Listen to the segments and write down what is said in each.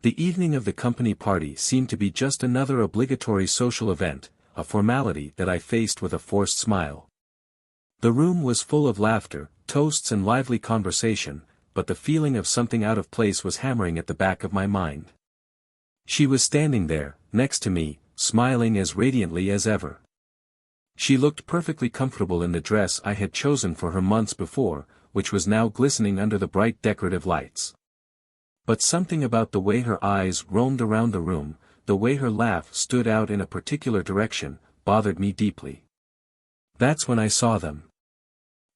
The evening of the company party seemed to be just another obligatory social event, a formality that I faced with a forced smile. The room was full of laughter, toasts and lively conversation, but the feeling of something out of place was hammering at the back of my mind. She was standing there, next to me, smiling as radiantly as ever. She looked perfectly comfortable in the dress I had chosen for her months before, which was now glistening under the bright decorative lights. But something about the way her eyes roamed around the room, the way her laugh stood out in a particular direction, bothered me deeply. That's when I saw them.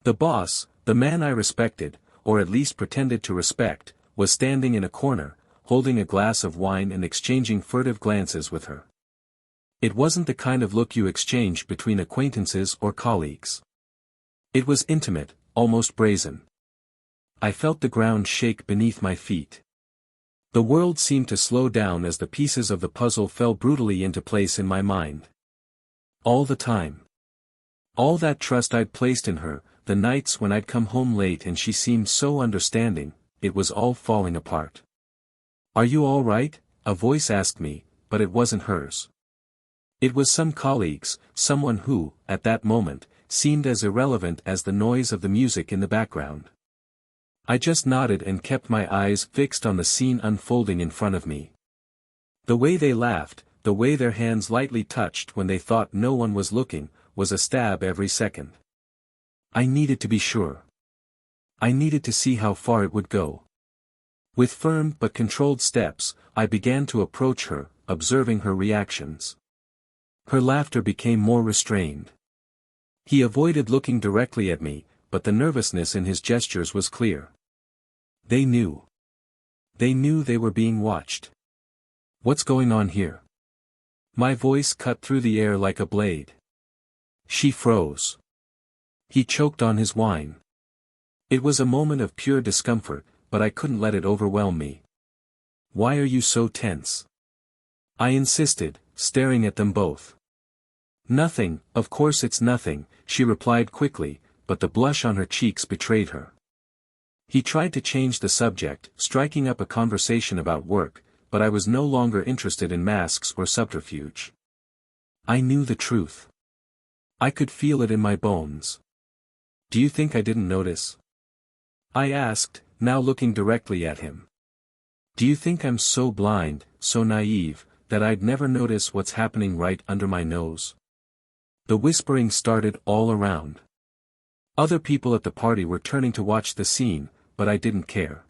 The boss, the man I respected, or at least pretended to respect, was standing in a corner, holding a glass of wine and exchanging furtive glances with her. It wasn't the kind of look you exchange between acquaintances or colleagues. It was intimate, almost brazen. I felt the ground shake beneath my feet. The world seemed to slow down as the pieces of the puzzle fell brutally into place in my mind. All the time. All that trust I'd placed in her, the nights when I'd come home late and she seemed so understanding, it was all falling apart. "Are you all right?" a voice asked me, but it wasn't hers. It was some colleague's, someone who, at that moment, seemed as irrelevant as the noise of the music in the background. I just nodded and kept my eyes fixed on the scene unfolding in front of me. The way they laughed, the way their hands lightly touched when they thought no one was looking, was a stab every second. I needed to be sure. I needed to see how far it would go. With firm but controlled steps, I began to approach her, observing her reactions. Her laughter became more restrained. He avoided looking directly at me, but the nervousness in his gestures was clear. They knew. They knew they were being watched. "What's going on here?" My voice cut through the air like a blade. She froze. He choked on his wine. It was a moment of pure discomfort, but I couldn't let it overwhelm me. "Why are you so tense?" I insisted, staring at them both. "Nothing, of course it's nothing," she replied quickly, but the blush on her cheeks betrayed her. He tried to change the subject, striking up a conversation about work, but I was no longer interested in masks or subterfuge. I knew the truth. I could feel it in my bones. "Do you think I didn't notice?" I asked, now looking directly at him. "Do you think I'm so blind, so naive, that I'd never notice what's happening right under my nose?" The whispering started all around. Other people at the party were turning to watch the scene, but I didn't care.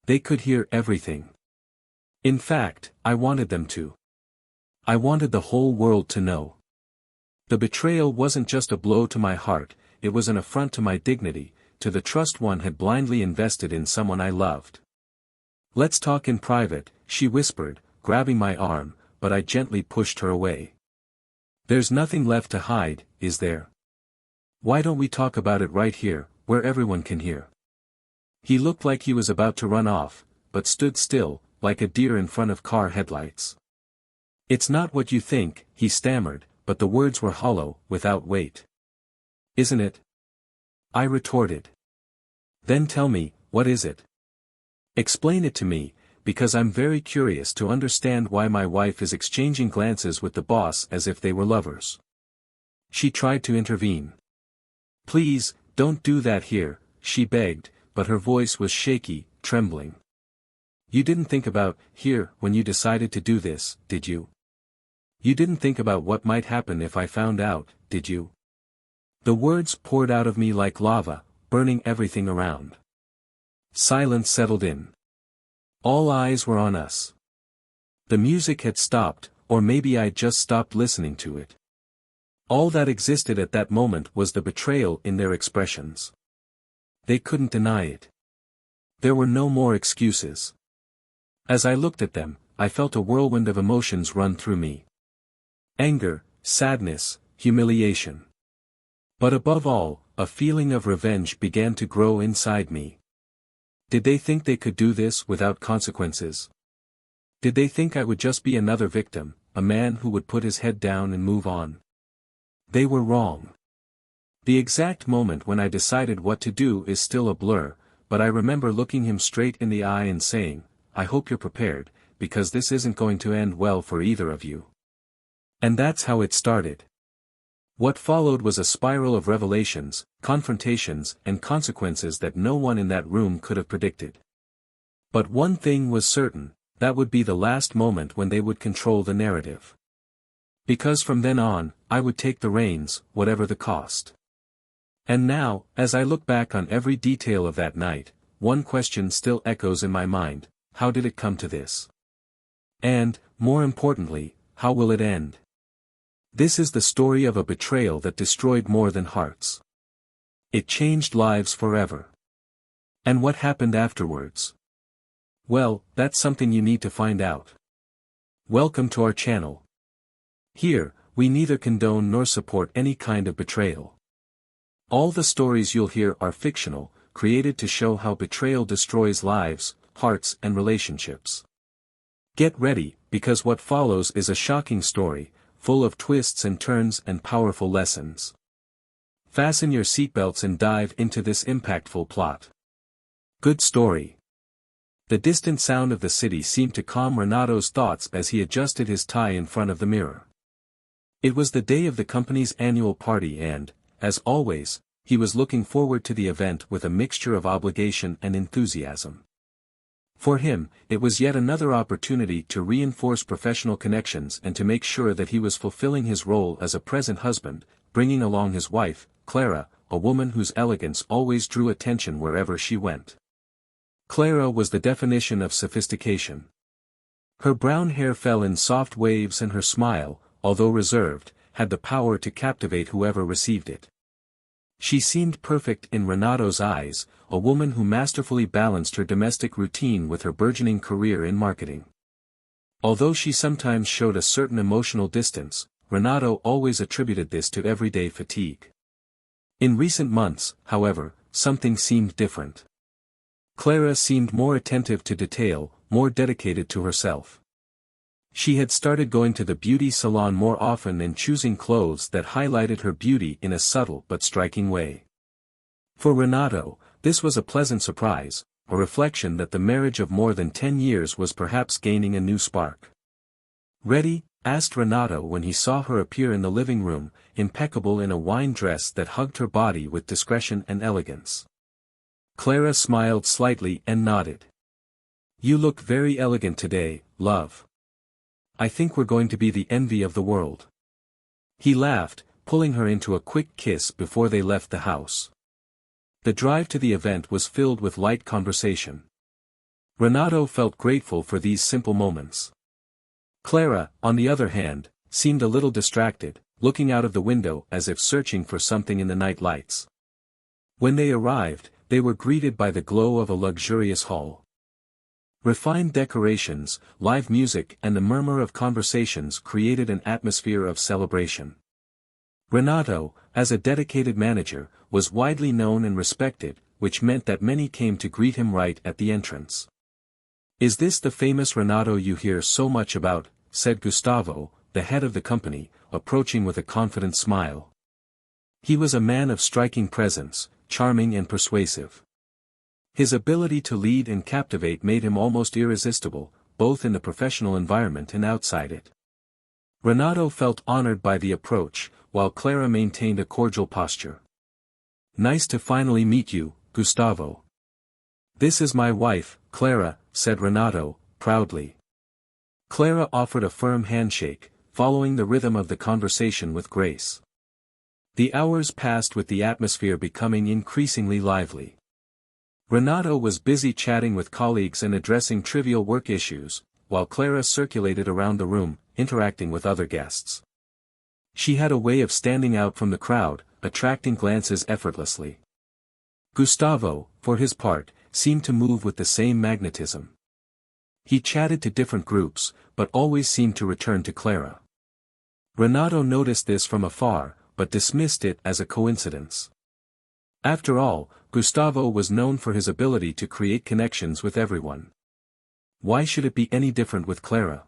They could hear everything. In fact, I wanted them to. I wanted the whole world to know. The betrayal wasn't just a blow to my heart, it was an affront to my dignity, to the trust one had blindly invested in someone I loved. "Let's talk in private," she whispered, grabbing my arm, but I gently pushed her away. "There's nothing left to hide, is there? Why don't we talk about it right here, where everyone can hear?" He looked like he was about to run off, but stood still, like a deer in front of car headlights. "It's not what you think," he stammered, but the words were hollow, without weight. "Isn't it?" I retorted. "Then tell me, what is it? Explain it to me, because I'm very curious to understand why my wife is exchanging glances with the boss as if they were lovers." She tried to intervene. "Please, don't do that here," she begged, but her voice was shaky, trembling. "You didn't think about here when you decided to do this, did you? You didn't think about what might happen if I found out, did you?" The words poured out of me like lava, burning everything around. Silence settled in. All eyes were on us. The music had stopped, or maybe I'd just stopped listening to it. All that existed at that moment was the betrayal in their expressions. They couldn't deny it. There were no more excuses. As I looked at them, I felt a whirlwind of emotions run through me. Anger, sadness, humiliation. But above all, a feeling of revenge began to grow inside me. Did they think they could do this without consequences? Did they think I would just be another victim, a man who would put his head down and move on? They were wrong. The exact moment when I decided what to do is still a blur, but I remember looking him straight in the eye and saying, "I hope you're prepared," because this isn't going to end well for either of you. And that's how it started. What followed was a spiral of revelations, confrontations, and consequences that no one in that room could have predicted. But one thing was certain, that would be the last moment when they would control the narrative. Because from then on, I would take the reins, whatever the cost. And now, as I look back on every detail of that night, one question still echoes in my mind: how did it come to this? And, more importantly, how will it end? This is the story of a betrayal that destroyed more than hearts. It changed lives forever. And what happened afterwards? Well, that's something you need to find out. Welcome to our channel. Here, we neither condone nor support any kind of betrayal. All the stories you'll hear are fictional, created to show how betrayal destroys lives, hearts, and relationships. Get ready, because what follows is a shocking story, full of twists and turns and powerful lessons. Fasten your seatbelts and dive into this impactful plot. Good story. The distant sound of the city seemed to calm Renato's thoughts as he adjusted his tie in front of the mirror. It was the day of the company's annual party and, as always, he was looking forward to the event with a mixture of obligation and enthusiasm. For him, it was yet another opportunity to reinforce professional connections and to make sure that he was fulfilling his role as a present husband, bringing along his wife, Clara, a woman whose elegance always drew attention wherever she went. Clara was the definition of sophistication. Her brown hair fell in soft waves and her smile, although reserved, had the power to captivate whoever received it. She seemed perfect in Renato's eyes, a woman who masterfully balanced her domestic routine with her burgeoning career in marketing. Although she sometimes showed a certain emotional distance, Renato always attributed this to everyday fatigue. In recent months, however, something seemed different. Clara seemed more attentive to detail, more dedicated to herself. She had started going to the beauty salon more often and choosing clothes that highlighted her beauty in a subtle but striking way. For Renato, this was a pleasant surprise, a reflection that the marriage of more than 10 years was perhaps gaining a new spark. "Ready?" asked Renato when he saw her appear in the living room, impeccable in a wine dress that hugged her body with discretion and elegance. Clara smiled slightly and nodded. "You look very elegant today, love. I think we're going to be the envy of the world." He laughed, pulling her into a quick kiss before they left the house. The drive to the event was filled with light conversation. Renato felt grateful for these simple moments. Clara, on the other hand, seemed a little distracted, looking out of the window as if searching for something in the night lights. When they arrived, they were greeted by the glow of a luxurious hall. Refined decorations, live music and the murmur of conversations created an atmosphere of celebration. Renato, as a dedicated manager, was widely known and respected, which meant that many came to greet him right at the entrance. "Is this the famous Renato you hear so much about?" said Gustavo, the head of the company, approaching with a confident smile. He was a man of striking presence, charming and persuasive. His ability to lead and captivate made him almost irresistible, both in the professional environment and outside it. Renato felt honored by the approach, while Clara maintained a cordial posture. "Nice to finally meet you, Gustavo." "This is my wife, Clara," said Renato, proudly. Clara offered a firm handshake, following the rhythm of the conversation with grace. The hours passed with the atmosphere becoming increasingly lively. Renato was busy chatting with colleagues and addressing trivial work issues, while Clara circulated around the room, interacting with other guests. She had a way of standing out from the crowd, attracting glances effortlessly. Gustavo, for his part, seemed to move with the same magnetism. He chatted to different groups, but always seemed to return to Clara. Renato noticed this from afar, but dismissed it as a coincidence. After all, Gustavo was known for his ability to create connections with everyone. Why should it be any different with Clara?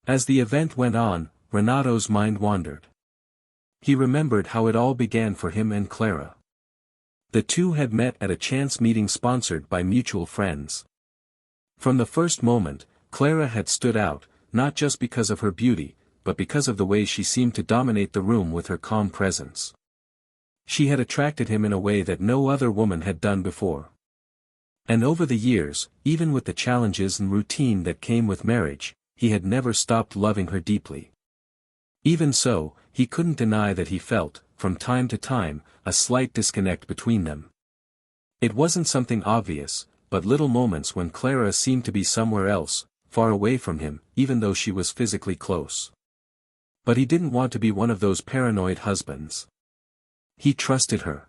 As the event went on, Renato's mind wandered. He remembered how it all began for him and Clara. The two had met at a chance meeting sponsored by mutual friends. From the first moment, Clara had stood out, not just because of her beauty, but because of the way she seemed to dominate the room with her calm presence. She had attracted him in a way that no other woman had done before. And over the years, even with the challenges and routine that came with marriage, he had never stopped loving her deeply. Even so, he couldn't deny that he felt, from time to time, a slight disconnect between them. It wasn't something obvious, but little moments when Clara seemed to be somewhere else, far away from him, even though she was physically close. But he didn't want to be one of those paranoid husbands. He trusted her.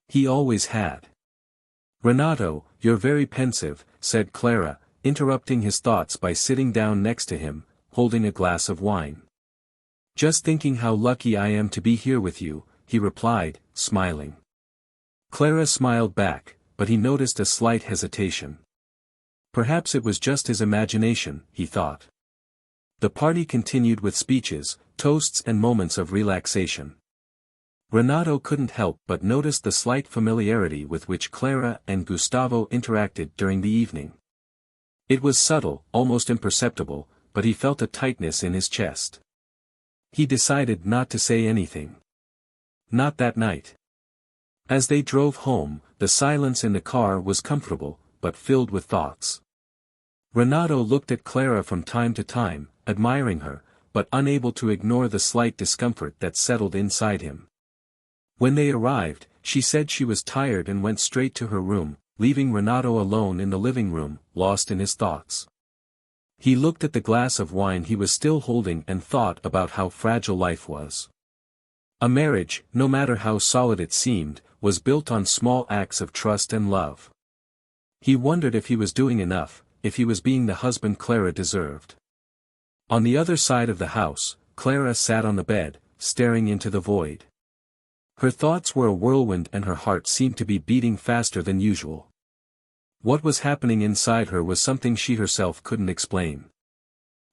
He always had. "Renato, you're very pensive," said Clara, interrupting his thoughts by sitting down next to him, holding a glass of wine. "Just thinking how lucky I am to be here with you," he replied, smiling. Clara smiled back, but he noticed a slight hesitation. Perhaps it was just his imagination, he thought. The party continued with speeches, toasts and moments of relaxation. Renato couldn't help but notice the slight familiarity with which Clara and Gustavo interacted during the evening. It was subtle, almost imperceptible, but he felt a tightness in his chest. He decided not to say anything. Not that night. As they drove home, the silence in the car was comfortable, but filled with thoughts. Renato looked at Clara from time to time, admiring her, but unable to ignore the slight discomfort that settled inside him. When they arrived, she said she was tired and went straight to her room, leaving Renato alone in the living room, lost in his thoughts. He looked at the glass of wine he was still holding and thought about how fragile life was. A marriage, no matter how solid it seemed, was built on small acts of trust and love. He wondered if he was doing enough, if he was being the husband Clara deserved. On the other side of the house, Clara sat on the bed, staring into the void. Her thoughts were a whirlwind and her heart seemed to be beating faster than usual. What was happening inside her was something she herself couldn't explain.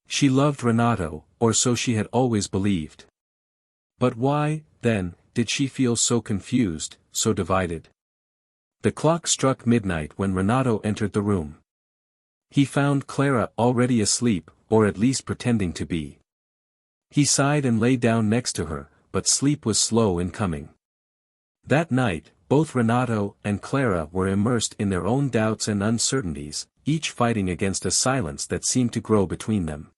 She loved Renato, or so she had always believed. But why, then, did she feel so confused, so divided? The clock struck midnight when Renato entered the room. He found Clara already asleep, or at least pretending to be. He sighed and lay down next to her, but sleep was slow in coming. That night, both Renato and Clara were immersed in their own doubts and uncertainties, each fighting against a silence that seemed to grow between them.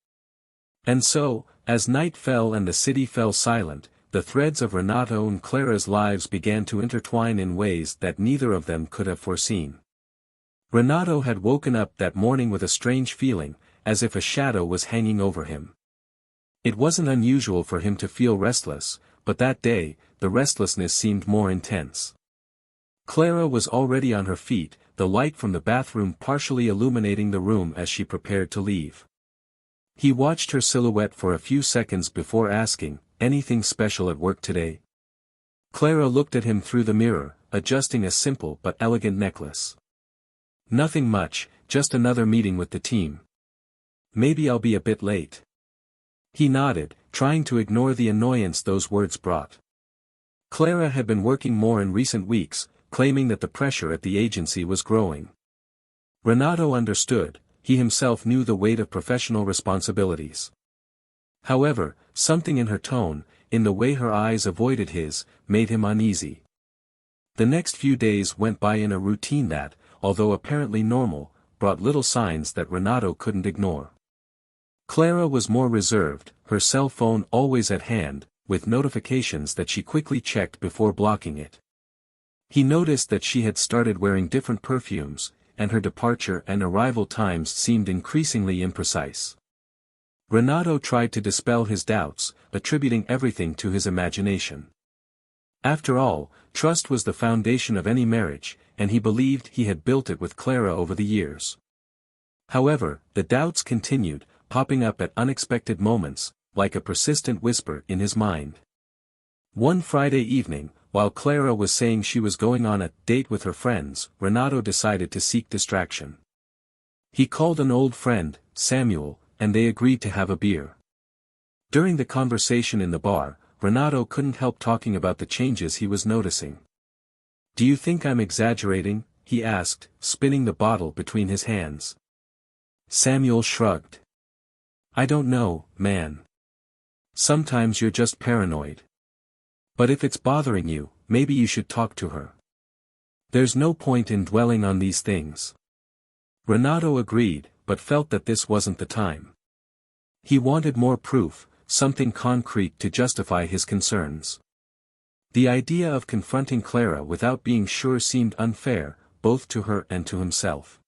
And so, as night fell and the city fell silent, the threads of Renato and Clara's lives began to intertwine in ways that neither of them could have foreseen. Renato had woken up that morning with a strange feeling, as if a shadow was hanging over him. It wasn't unusual for him to feel restless, but that day, the restlessness seemed more intense. Clara was already on her feet, the light from the bathroom partially illuminating the room as she prepared to leave. He watched her silhouette for a few seconds before asking, "Anything special at work today?" Clara looked at him through the mirror, adjusting a simple but elegant necklace. "Nothing much, just another meeting with the team. Maybe I'll be a bit late." He nodded, trying to ignore the annoyance those words brought. Clara had been working more in recent weeks, claiming that the pressure at the agency was growing. Renato understood, he himself knew the weight of professional responsibilities. However, something in her tone, in the way her eyes avoided his, made him uneasy. The next few days went by in a routine that, although apparently normal, brought little signs that Renato couldn't ignore. Clara was more reserved, her cell phone always at hand, with notifications that she quickly checked before blocking it. He noticed that she had started wearing different perfumes, and her departure and arrival times seemed increasingly imprecise. Renato tried to dispel his doubts, attributing everything to his imagination. After all, trust was the foundation of any marriage, and he believed he had built it with Clara over the years. However, the doubts continued, popping up at unexpected moments, like a persistent whisper in his mind. One Friday evening, while Clara was saying she was going on a date with her friends, Renato decided to seek distraction. He called an old friend, Samuel, and they agreed to have a beer. During the conversation in the bar, Renato couldn't help talking about the changes he was noticing. "Do you think I'm exaggerating?" he asked, spinning the bottle between his hands. Samuel shrugged. I don't know, man. Sometimes you're just paranoid. But if it's bothering you, maybe you should talk to her. There's no point in dwelling on these things. Renato agreed, but felt that this wasn't the time. He wanted more proof, something concrete to justify his concerns. The idea of confronting Clara without being sure seemed unfair, both to her and to himself.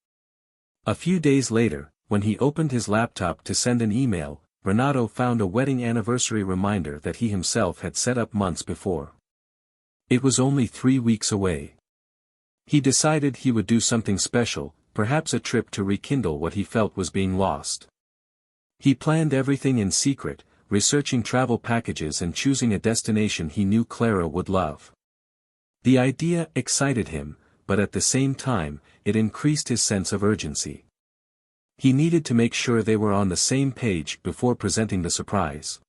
A few days later, when he opened his laptop to send an email, Renato found a wedding anniversary reminder that he himself had set up months before. It was only 3 weeks away. He decided he would do something special, perhaps a trip to rekindle what he felt was being lost. He planned everything in secret, researching travel packages and choosing a destination he knew Clara would love. The idea excited him, but at the same time, it increased his sense of urgency. He needed to make sure they were on the same page before presenting the surprise.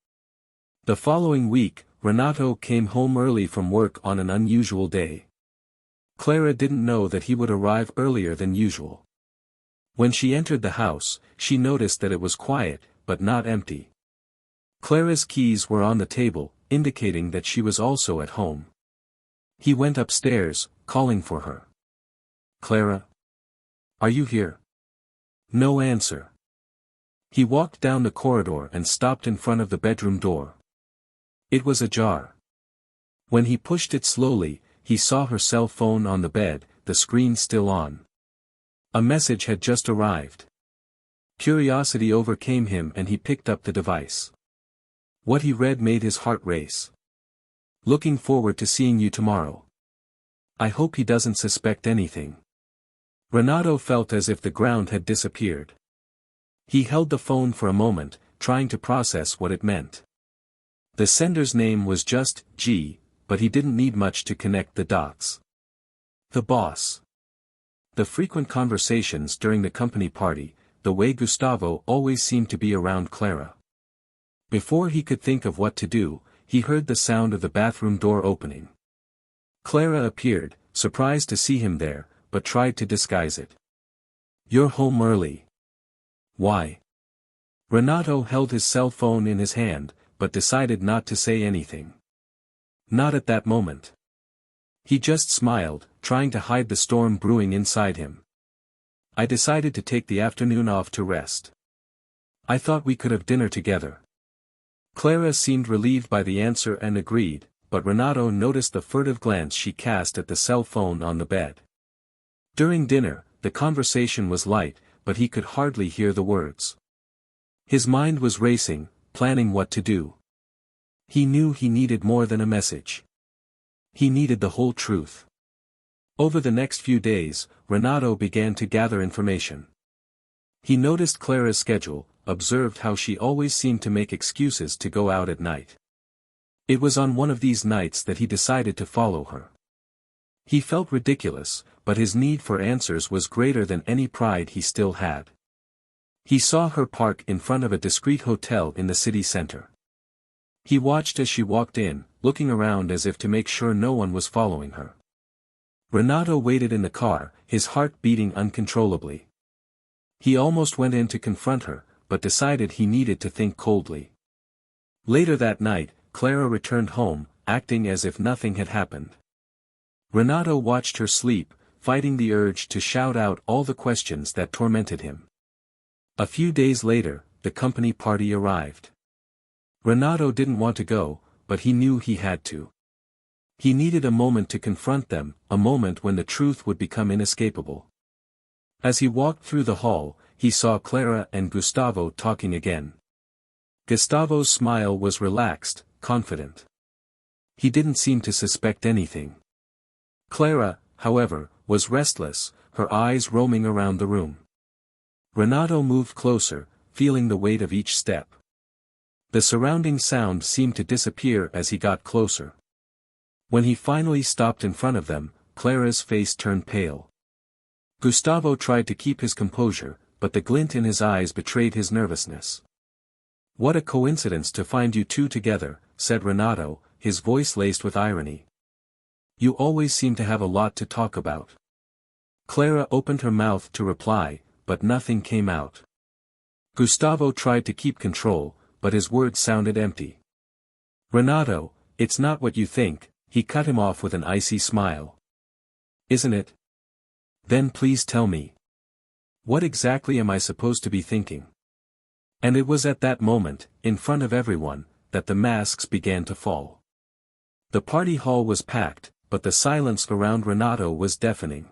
The following week, Renato came home early from work on an unusual day. Clara didn't know that he would arrive earlier than usual. When she entered the house, she noticed that it was quiet, but not empty. Clara's keys were on the table, indicating that she was also at home. He went upstairs, calling for her. Clara? Are you here? No answer. He walked down the corridor and stopped in front of the bedroom door. It was ajar. When he pushed it slowly, he saw her cell phone on the bed, the screen still on. A message had just arrived. Curiosity overcame him and he picked up the device. What he read made his heart race. Looking forward to seeing you tomorrow. I hope he doesn't suspect anything. Renato felt as if the ground had disappeared. He held the phone for a moment, trying to process what it meant. The sender's name was just G, but he didn't need much to connect the dots. The boss. The frequent conversations during the company party, the way Gustavo always seemed to be around Clara. Before he could think of what to do, he heard the sound of the bathroom door opening. Clara appeared, surprised to see him there, but tried to disguise it. You're home early. Why? Renato held his cell phone in his hand, but decided not to say anything. Not at that moment. He just smiled, trying to hide the storm brewing inside him. I decided to take the afternoon off to rest. I thought we could have dinner together. Clara seemed relieved by the answer and agreed, but Renato noticed the furtive glance she cast at the cell phone on the bed. During dinner, the conversation was light, but he could hardly hear the words. His mind was racing, planning what to do. He knew he needed more than a message. He needed the whole truth. Over the next few days, Renato began to gather information. He noticed Clara's schedule, observed how she always seemed to make excuses to go out at night. It was on one of these nights that he decided to follow her. He felt ridiculous, but his need for answers was greater than any pride he still had. He saw her park in front of a discreet hotel in the city center. He watched as she walked in, looking around as if to make sure no one was following her. Renato waited in the car, his heart beating uncontrollably. He almost went in to confront her, but decided he needed to think coldly. Later that night, Clara returned home, acting as if nothing had happened. Renato watched her sleep, fighting the urge to shout out all the questions that tormented him. A few days later, the company party arrived. Renato didn't want to go, but he knew he had to. He needed a moment to confront them, a moment when the truth would become inescapable. As he walked through the hall, he saw Clara and Gustavo talking again. Gustavo's smile was relaxed, confident. He didn't seem to suspect anything. Clara, however, was restless, her eyes roaming around the room. Renato moved closer, feeling the weight of each step. The surrounding sound seemed to disappear as he got closer. When he finally stopped in front of them, Clara's face turned pale. Gustavo tried to keep his composure, but the glint in his eyes betrayed his nervousness. What a coincidence to find you two together, said Renato, his voice laced with irony. You always seem to have a lot to talk about. Clara opened her mouth to reply, but nothing came out. Gustavo tried to keep control, but his words sounded empty. Renato, it's not what you think, he cut him off with an icy smile. Isn't it? Then please tell me. What exactly am I supposed to be thinking? And it was at that moment, in front of everyone, that the masks began to fall. The party hall was packed, but the silence around Renato was deafening.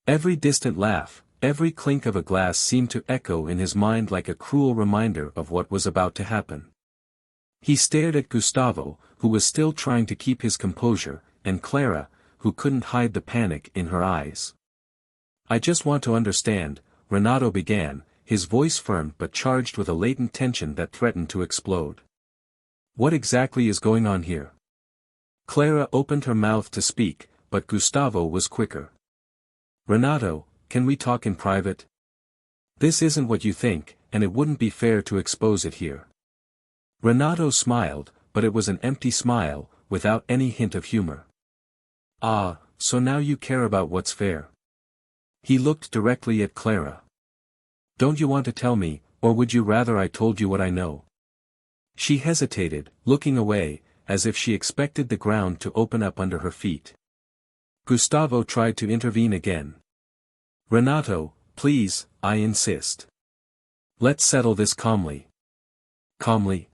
Every distant laugh, every clink of a glass seemed to echo in his mind like a cruel reminder of what was about to happen. He stared at Gustavo, who was still trying to keep his composure, and Clara, who couldn't hide the panic in her eyes. I just want to understand, Renato began, his voice firm but charged with a latent tension that threatened to explode. What exactly is going on here? Clara opened her mouth to speak, but Gustavo was quicker. Renato, can we talk in private? This isn't what you think, and it wouldn't be fair to expose it here. Renato smiled, but it was an empty smile, without any hint of humor. Ah, so now you care about what's fair. He looked directly at Clara. Don't you want to tell me, or would you rather I told you what I know? She hesitated, looking away, as if she expected the ground to open up under her feet. Gustavo tried to intervene again. Renato, please, I insist. Let's settle this calmly. Calmly?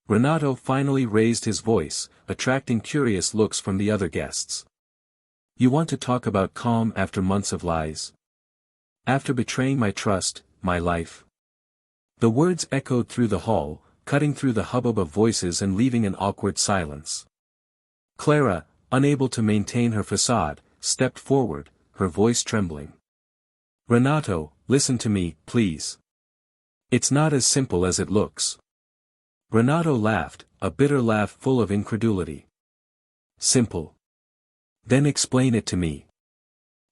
Renato finally raised his voice, attracting curious looks from the other guests. You want to talk about calm after months of lies? After betraying my trust, my life? The words echoed through the hall, cutting through the hubbub of voices and leaving an awkward silence. Clara, unable to maintain her facade, stepped forward, her voice trembling. Renato, listen to me, please. It's not as simple as it looks. Renato laughed, a bitter laugh full of incredulity. Simple. Then explain it to me.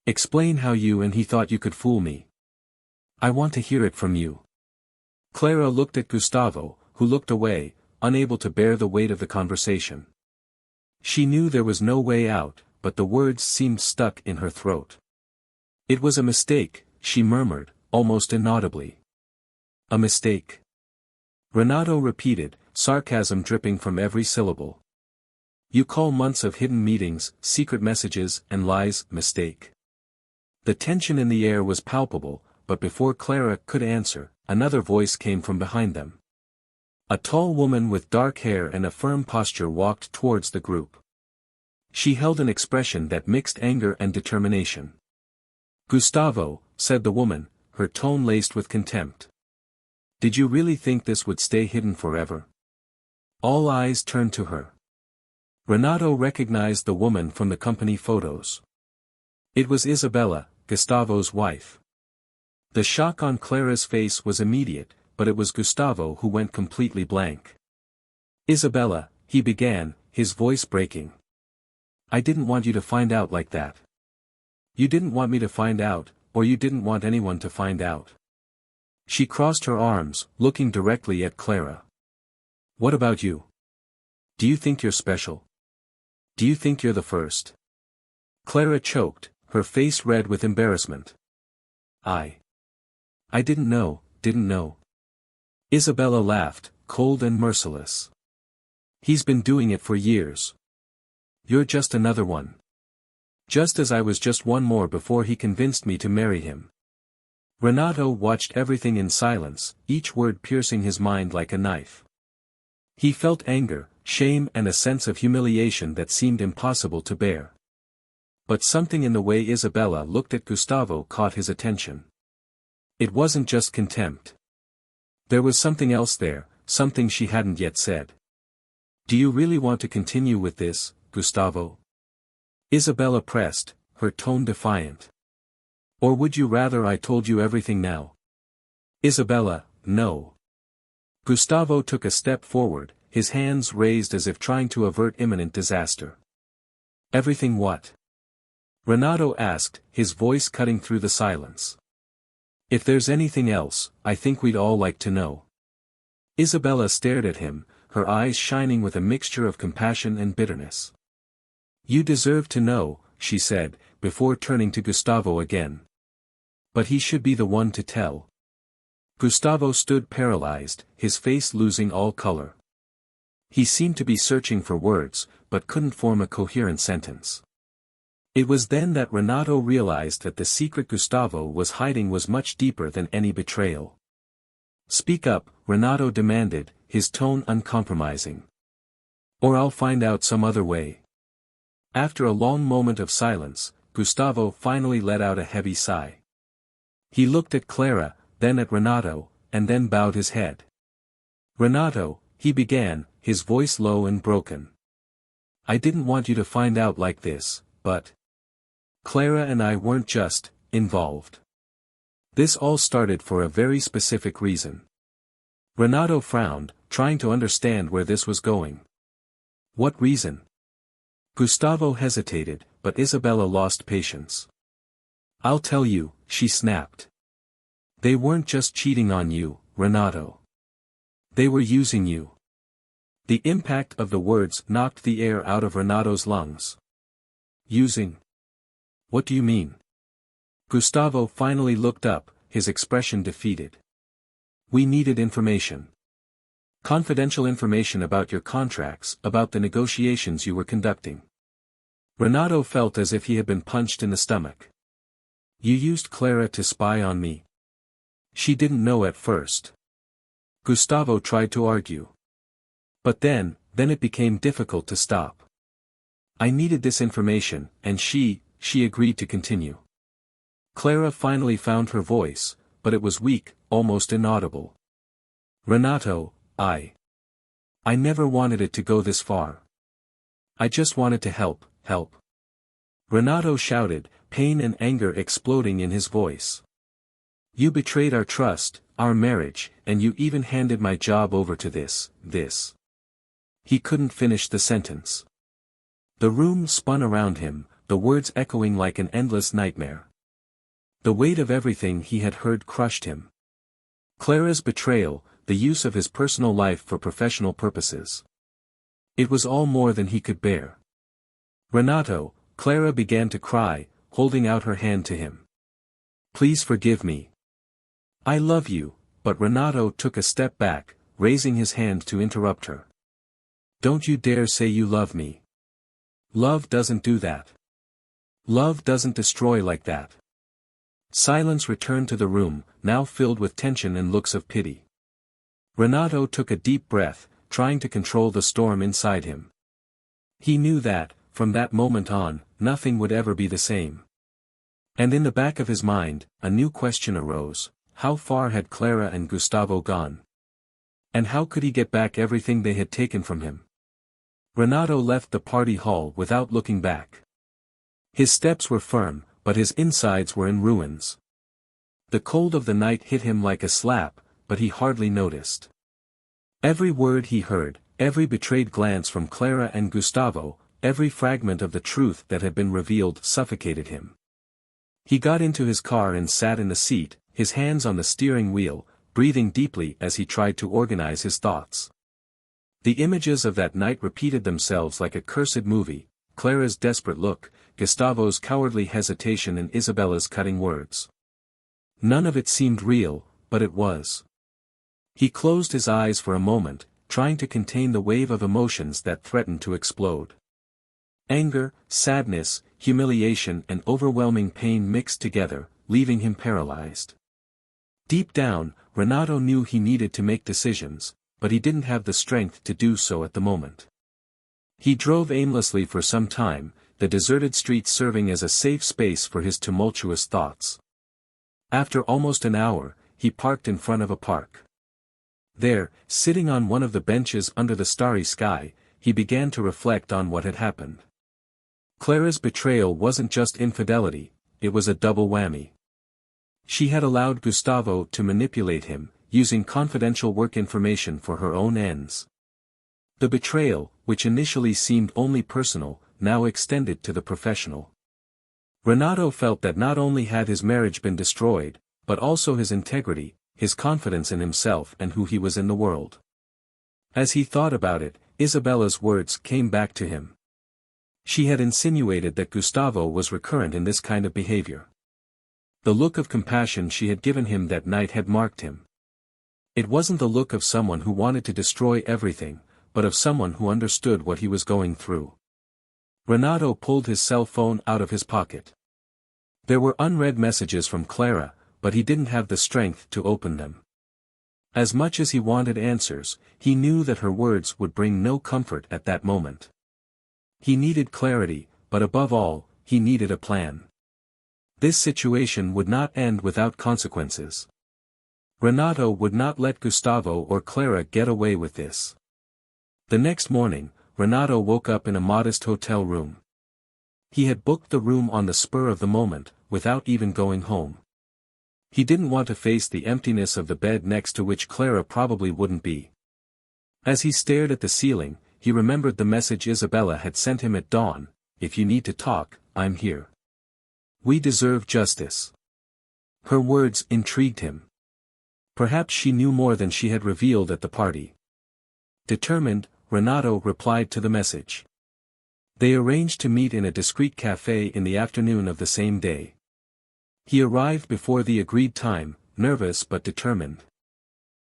Explain how you and he thought you could fool me. I want to hear it from you. Clara looked at Gustavo, who looked away, unable to bear the weight of the conversation. She knew there was no way out, but the words seemed stuck in her throat. It was a mistake, she murmured, almost inaudibly. A mistake. Renato repeated, sarcasm dripping from every syllable. You call months of hidden meetings, secret messages, and lies, mistake. The tension in the air was palpable, but before Clara could answer, another voice came from behind them. A tall woman with dark hair and a firm posture walked towards the group. She held an expression that mixed anger and determination. Gustavo, said the woman, her tone laced with contempt. Did you really think this would stay hidden forever? All eyes turned to her. Renato recognized the woman from the company photos. It was Isabella, Gustavo's wife. The shock on Clara's face was immediate, but it was Gustavo who went completely blank. Isabella, he began, his voice breaking. I didn't want you to find out like that. You didn't want me to find out, or you didn't want anyone to find out. She crossed her arms, looking directly at Clara. What about you? Do you think you're special? Do you think you're the first? Clara choked, her face red with embarrassment. I didn't know. Isabella laughed, cold and merciless. He's been doing it for years. You're just another one. Just as I was just one more before he convinced me to marry him. Renato watched everything in silence, each word piercing his mind like a knife. He felt anger, shame and a sense of humiliation that seemed impossible to bear. But something in the way Isabella looked at Gustavo caught his attention. It wasn't just contempt. There was something else there, something she hadn't yet said. Do you really want to continue with this, Gustavo? Isabella pressed, her tone defiant. Or would you rather I told you everything now? Isabella, no. Gustavo took a step forward, his hands raised as if trying to avert imminent disaster. Everything what? Renato asked, his voice cutting through the silence. If there's anything else, I think we'd all like to know. Isabella stared at him, her eyes shining with a mixture of compassion and bitterness. You deserve to know, she said, before turning to Gustavo again. But he should be the one to tell. Gustavo stood paralyzed, his face losing all color. He seemed to be searching for words, but couldn't form a coherent sentence. It was then that Renato realized that the secret Gustavo was hiding was much deeper than any betrayal. "Speak up," Renato demanded, his tone uncompromising. "Or I'll find out some other way." After a long moment of silence, Gustavo finally let out a heavy sigh. He looked at Clara, then at Renato, and then bowed his head. "Renato," he began, his voice low and broken. "I didn't want you to find out like this, but Clara and I weren't just involved. This all started for a very specific reason." Renato frowned, trying to understand where this was going. "What reason?" Gustavo hesitated, but Isabella lost patience. "I'll tell you," she snapped. "They weren't just cheating on you, Renato. They were using you." The impact of the words knocked the air out of Renato's lungs. "Using? What do you mean?" Gustavo finally looked up, his expression defeated. "We needed information. Confidential information about your contracts, about the negotiations you were conducting." Renato felt as if he had been punched in the stomach. "You used Clara to spy on me." "She didn't know at first." Gustavo tried to argue. "But then it became difficult to stop. I needed this information, and she agreed to continue." Clara finally found her voice, but it was weak, almost inaudible. "Renato, I never wanted it to go this far. I just wanted to help. Renato shouted, pain and anger exploding in his voice. "You betrayed our trust, our marriage, and you even handed my job over to this. He couldn't finish the sentence. The room spun around him, the words echoing like an endless nightmare. The weight of everything he had heard crushed him. Clara's betrayal, the use of his personal life for professional purposes. It was all more than he could bear. "Renato," Clara began to cry, holding out her hand to him. "Please forgive me. I love you," but Renato took a step back, raising his hand to interrupt her. "Don't you dare say you love me. Love doesn't do that. Love doesn't destroy like that." Silence returned to the room, now filled with tension and looks of pity. Renato took a deep breath, trying to control the storm inside him. He knew that, from that moment on, nothing would ever be the same. And in the back of his mind, a new question arose: how far had Clara and Gustavo gone? And how could he get back everything they had taken from him? Renato left the party hall without looking back. His steps were firm, but his insides were in ruins. The cold of the night hit him like a slap, but he hardly noticed. Every word he heard, every betrayed glance from Clara and Gustavo, every fragment of the truth that had been revealed suffocated him. He got into his car and sat in the seat, his hands on the steering wheel, breathing deeply as he tried to organize his thoughts. The images of that night repeated themselves like a cursed movie: Clara's desperate look, Gustavo's cowardly hesitation and Isabella's cutting words. None of it seemed real, but it was. He closed his eyes for a moment, trying to contain the wave of emotions that threatened to explode. Anger, sadness, humiliation and overwhelming pain mixed together, leaving him paralyzed. Deep down, Renato knew he needed to make decisions, but he didn't have the strength to do so at the moment. He drove aimlessly for some time, the deserted streets serving as a safe space for his tumultuous thoughts. After almost an hour, he parked in front of a park. There, sitting on one of the benches under the starry sky, he began to reflect on what had happened. Clara's betrayal wasn't just infidelity, it was a double whammy. She had allowed Gustavo to manipulate him, using confidential work information for her own ends. The betrayal, which initially seemed only personal, now extended to the professional. Renato felt that not only had his marriage been destroyed, but also his integrity, his confidence in himself and who he was in the world. As he thought about it, Isabella's words came back to him. She had insinuated that Gustavo was recurrent in this kind of behavior. The look of compassion she had given him that night had marked him. It wasn't the look of someone who wanted to destroy everything, but of someone who understood what he was going through. Renato pulled his cell phone out of his pocket. There were unread messages from Clara, but he didn't have the strength to open them. As much as he wanted answers, he knew that her words would bring no comfort at that moment. He needed clarity, but above all, he needed a plan. This situation would not end without consequences. Renato would not let Gustavo or Clara get away with this. The next morning, Renato woke up in a modest hotel room. He had booked the room on the spur of the moment, without even going home. He didn't want to face the emptiness of the bed next to which Clara probably wouldn't be. As he stared at the ceiling, he remembered the message Isabella had sent him at dawn: "If you need to talk, I'm here. We deserve justice." Her words intrigued him. Perhaps she knew more than she had revealed at the party. Determined, Renato replied to the message. They arranged to meet in a discreet café in the afternoon of the same day. He arrived before the agreed time, nervous but determined.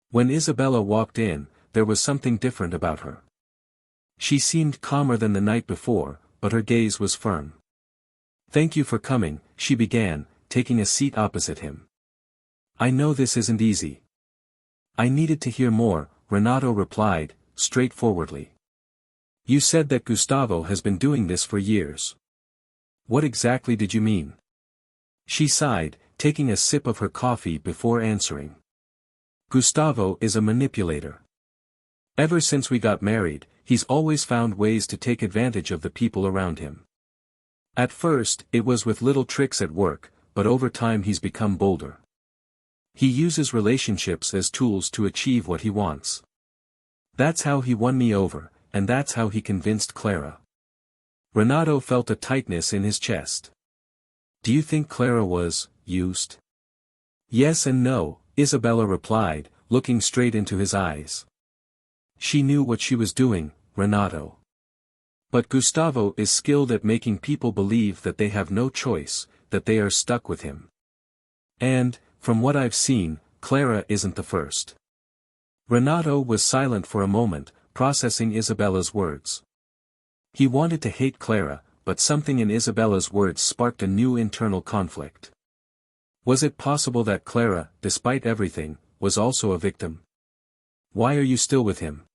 When Isabella walked in, there was something different about her. She seemed calmer than the night before, but her gaze was firm. "Thank you for coming," she began, taking a seat opposite him. "I know this isn't easy." "I needed to hear more," Renato replied, straightforwardly. "You said that Gustavo has been doing this for years. What exactly did you mean?" She sighed, taking a sip of her coffee before answering. "Gustavo is a manipulator. Ever since we got married, he's always found ways to take advantage of the people around him. At first, it was with little tricks at work, but over time he's become bolder. He uses relationships as tools to achieve what he wants. That's how he won me over, and that's how he convinced Clara." Renato felt a tightness in his chest. "Do you think Clara was used?" "Yes and no," Isabella replied, looking straight into his eyes. "She knew what she was doing, Renato. But Gustavo is skilled at making people believe that they have no choice, that they are stuck with him. And, from what I've seen, Clara isn't the first." Renato was silent for a moment, processing Isabella's words. He wanted to hate Clara, but something in Isabella's words sparked a new internal conflict. Was it possible that Clara, despite everything, was also a victim? "Why are you still with him?"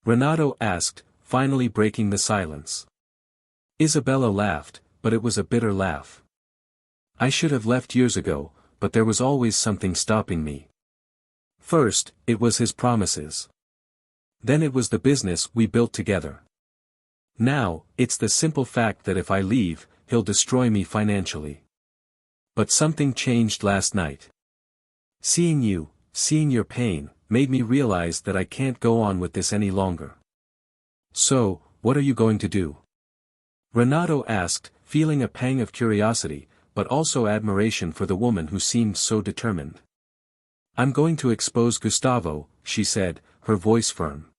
Renato asked, finally breaking the silence. Isabella laughed, but it was a bitter laugh. "I should have left years ago, but there was always something stopping me. First, it was his promises. Then it was the business we built together. Now, it's the simple fact that if I leave, he'll destroy me financially. But something changed last night. Seeing your pain, made me realize that I can't go on with this any longer." "So, what are you going to do?" Renato asked, feeling a pang of curiosity, but also admiration for the woman who seemed so determined. "I'm going to expose Gustavo," she said, her voice firm.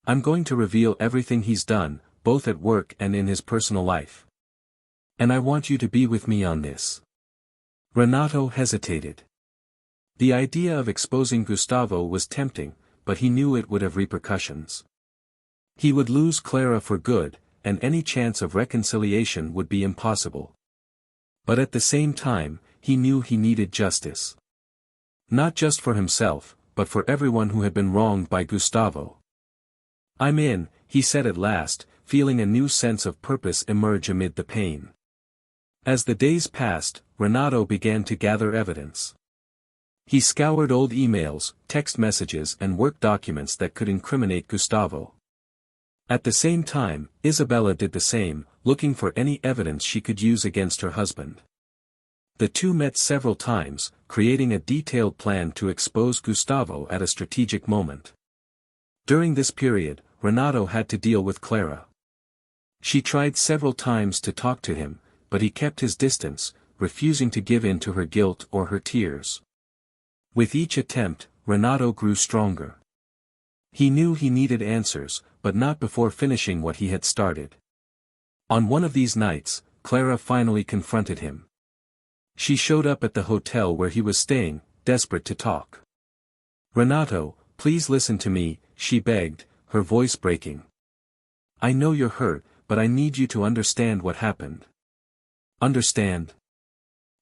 "I'm going to reveal everything he's done, both at work and in his personal life. And I want you to be with me on this." Renato hesitated. The idea of exposing Gustavo was tempting, but he knew it would have repercussions. He would lose Clara for good, and any chance of reconciliation would be impossible. But at the same time, he knew he needed justice. Not just for himself, but for everyone who had been wronged by Gustavo. "I'm in," he said at last, feeling a new sense of purpose emerge amid the pain. As the days passed, Renato began to gather evidence. He scoured old emails, text messages and work documents that could incriminate Gustavo. At the same time, Isabella did the same, looking for any evidence she could use against her husband. The two met several times, creating a detailed plan to expose Gustavo at a strategic moment. During this period, Renato had to deal with Clara. She tried several times to talk to him, but he kept his distance, refusing to give in to her guilt or her tears. With each attempt, Renato grew stronger. He knew he needed answers, but not before finishing what he had started. On one of these nights, Clara finally confronted him. She showed up at the hotel where he was staying, desperate to talk. Renato, please listen to me, she begged, her voice breaking. I know you're hurt, but I need you to understand what happened. Understand?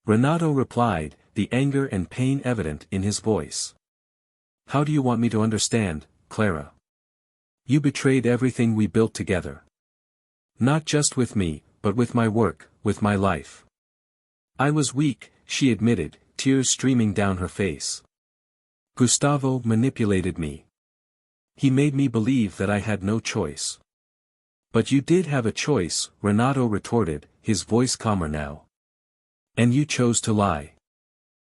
Renato replied, the anger and pain evident in his voice. How do you want me to understand, Clara? You betrayed everything we built together. Not just with me, but with my work, with my life. I was weak, she admitted, tears streaming down her face. Gustavo manipulated me. He made me believe that I had no choice. But you did have a choice, Renato retorted, his voice calmer now. And you chose to lie.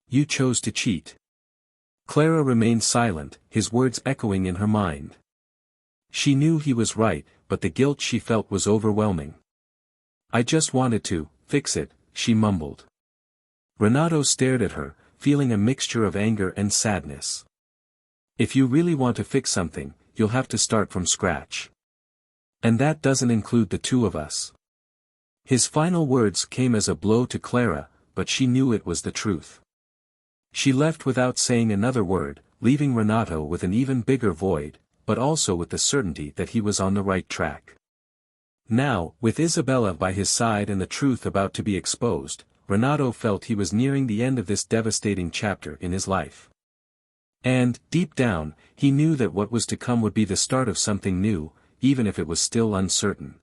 You chose to cheat. Clara remained silent, his words echoing in her mind. She knew he was right, but the guilt she felt was overwhelming. I just wanted to fix it, she mumbled. Renato stared at her, feeling a mixture of anger and sadness. If you really want to fix something, you'll have to start from scratch. And that doesn't include the two of us. His final words came as a blow to Clara, but she knew it was the truth. She left without saying another word, leaving Renato with an even bigger void, but also with the certainty that he was on the right track. Now, with Isabella by his side and the truth about to be exposed, Renato felt he was nearing the end of this devastating chapter in his life. And, deep down, he knew that what was to come would be the start of something new, even if it was still uncertain.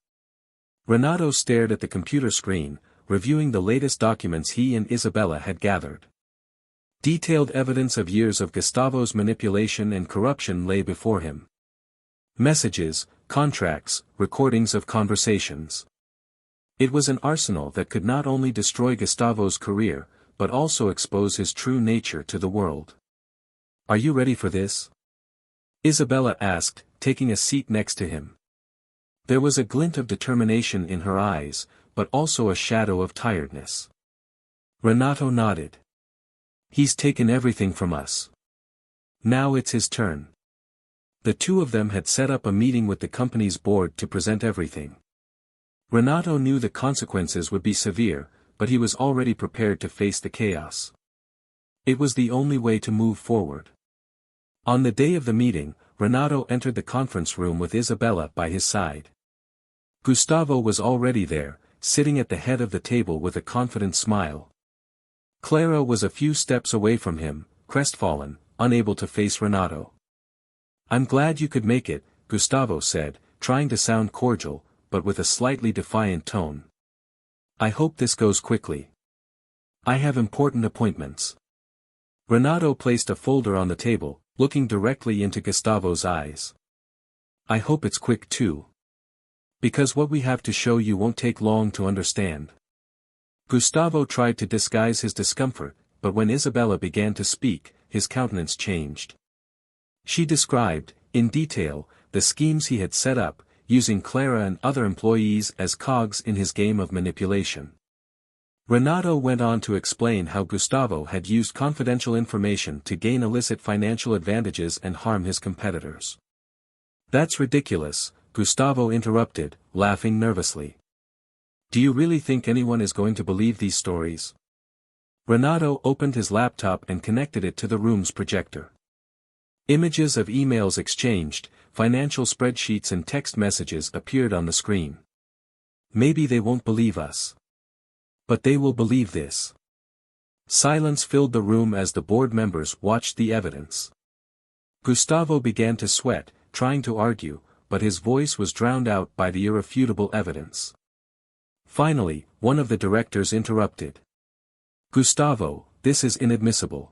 Renato stared at the computer screen, reviewing the latest documents he and Isabella had gathered. Detailed evidence of years of Gustavo's manipulation and corruption lay before him. Messages, contracts, recordings of conversations. It was an arsenal that could not only destroy Gustavo's career, but also expose his true nature to the world. Are you ready for this? Isabella asked, taking a seat next to him. There was a glint of determination in her eyes, but also a shadow of tiredness. Renato nodded. He's taken everything from us. Now it's his turn. The two of them had set up a meeting with the company's board to present everything. Renato knew the consequences would be severe, but he was already prepared to face the chaos. It was the only way to move forward. On the day of the meeting, Renato entered the conference room with Isabella by his side. Gustavo was already there, sitting at the head of the table with a confident smile. Clara was a few steps away from him, crestfallen, unable to face Renato. I'm glad you could make it, Gustavo said, trying to sound cordial, but with a slightly defiant tone. I hope this goes quickly. I have important appointments. Renato placed a folder on the table, looking directly into Gustavo's eyes. I hope it's quick too. Because what we have to show you won't take long to understand. Gustavo tried to disguise his discomfort, but when Isabella began to speak, his countenance changed. She described, in detail, the schemes he had set up, using Clara and other employees as cogs in his game of manipulation. Renato went on to explain how Gustavo had used confidential information to gain illicit financial advantages and harm his competitors. That's ridiculous, Gustavo interrupted, laughing nervously. Do you really think anyone is going to believe these stories? Renato opened his laptop and connected it to the room's projector. Images of emails exchanged, financial spreadsheets and text messages appeared on the screen. Maybe they won't believe us. But they will believe this. Silence filled the room as the board members watched the evidence. Gustavo began to sweat, trying to argue, but his voice was drowned out by the irrefutable evidence. Finally, one of the directors interrupted. Gustavo, this is inadmissible.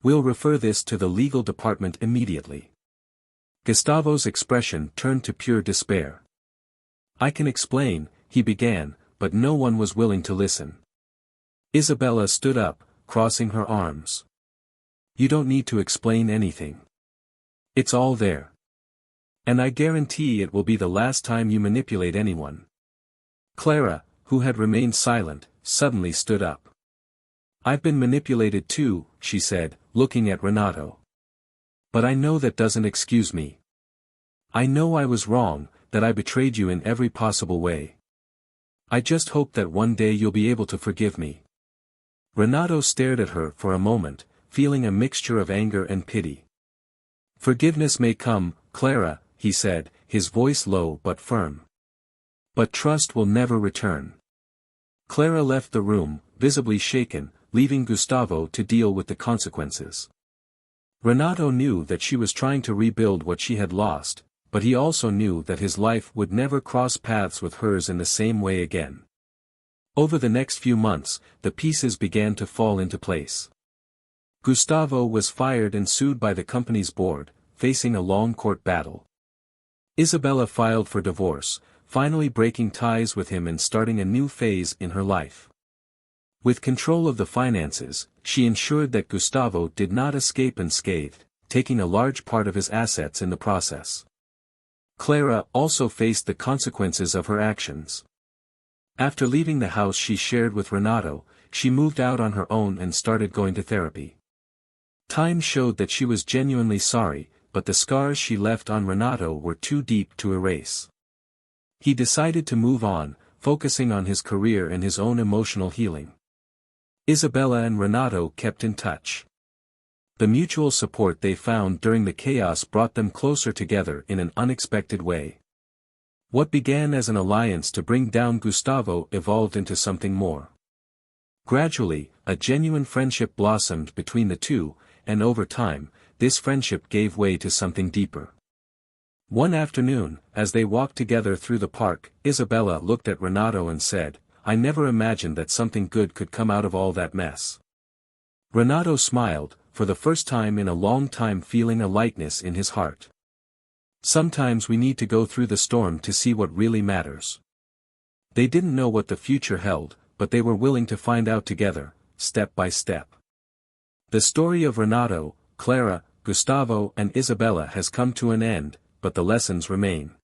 We'll refer this to the legal department immediately. Gustavo's expression turned to pure despair. I can explain, he began, but no one was willing to listen. Isabella stood up, crossing her arms. You don't need to explain anything. It's all there. And I guarantee it will be the last time you manipulate anyone. Clara, who had remained silent, suddenly stood up. I've been manipulated too, she said, looking at Renato. But I know that doesn't excuse me. I know I was wrong, that I betrayed you in every possible way. I just hope that one day you'll be able to forgive me. Renato stared at her for a moment, feeling a mixture of anger and pity. Forgiveness may come, Clara, he said, his voice low but firm. But trust will never return. Clara left the room, visibly shaken, leaving Gustavo to deal with the consequences. Renato knew that she was trying to rebuild what she had lost, but he also knew that his life would never cross paths with hers in the same way again. Over the next few months, the pieces began to fall into place. Gustavo was fired and sued by the company's board, facing a long court battle. Isabella filed for divorce, finally breaking ties with him and starting a new phase in her life. With control of the finances, she ensured that Gustavo did not escape unscathed, taking a large part of his assets in the process. Clara also faced the consequences of her actions. After leaving the house she shared with Renato, she moved out on her own and started going to therapy. Time showed that she was genuinely sorry, but the scars she left on Renato were too deep to erase. He decided to move on, focusing on his career and his own emotional healing. Isabella and Renato kept in touch. The mutual support they found during the chaos brought them closer together in an unexpected way. What began as an alliance to bring down Gustavo evolved into something more. Gradually, a genuine friendship blossomed between the two, and over time, this friendship gave way to something deeper. One afternoon, as they walked together through the park, Isabella looked at Renato and said, "I never imagined that something good could come out of all that mess." Renato smiled, for the first time in a long time feeling a lightness in his heart. Sometimes we need to go through the storm to see what really matters. They didn't know what the future held, but they were willing to find out together, step by step. The story of Renato, Clara, Gustavo and Isabella has come to an end, but the lessons remain.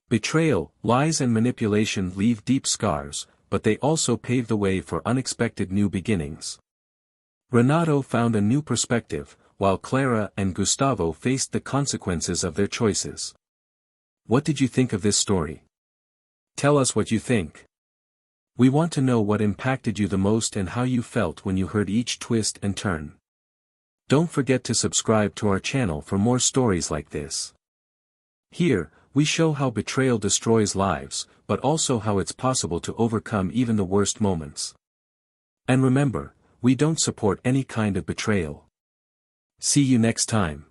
Betrayal, lies and manipulation leave deep scars, but they also pave the way for unexpected new beginnings. Renato found a new perspective, while Clara and Gustavo faced the consequences of their choices. What did you think of this story? Tell us what you think. We want to know what impacted you the most and how you felt when you heard each twist and turn. Don't forget to subscribe to our channel for more stories like this. Here, we show how betrayal destroys lives, but also how it's possible to overcome even the worst moments. And remember, we don't support any kind of betrayal. See you next time.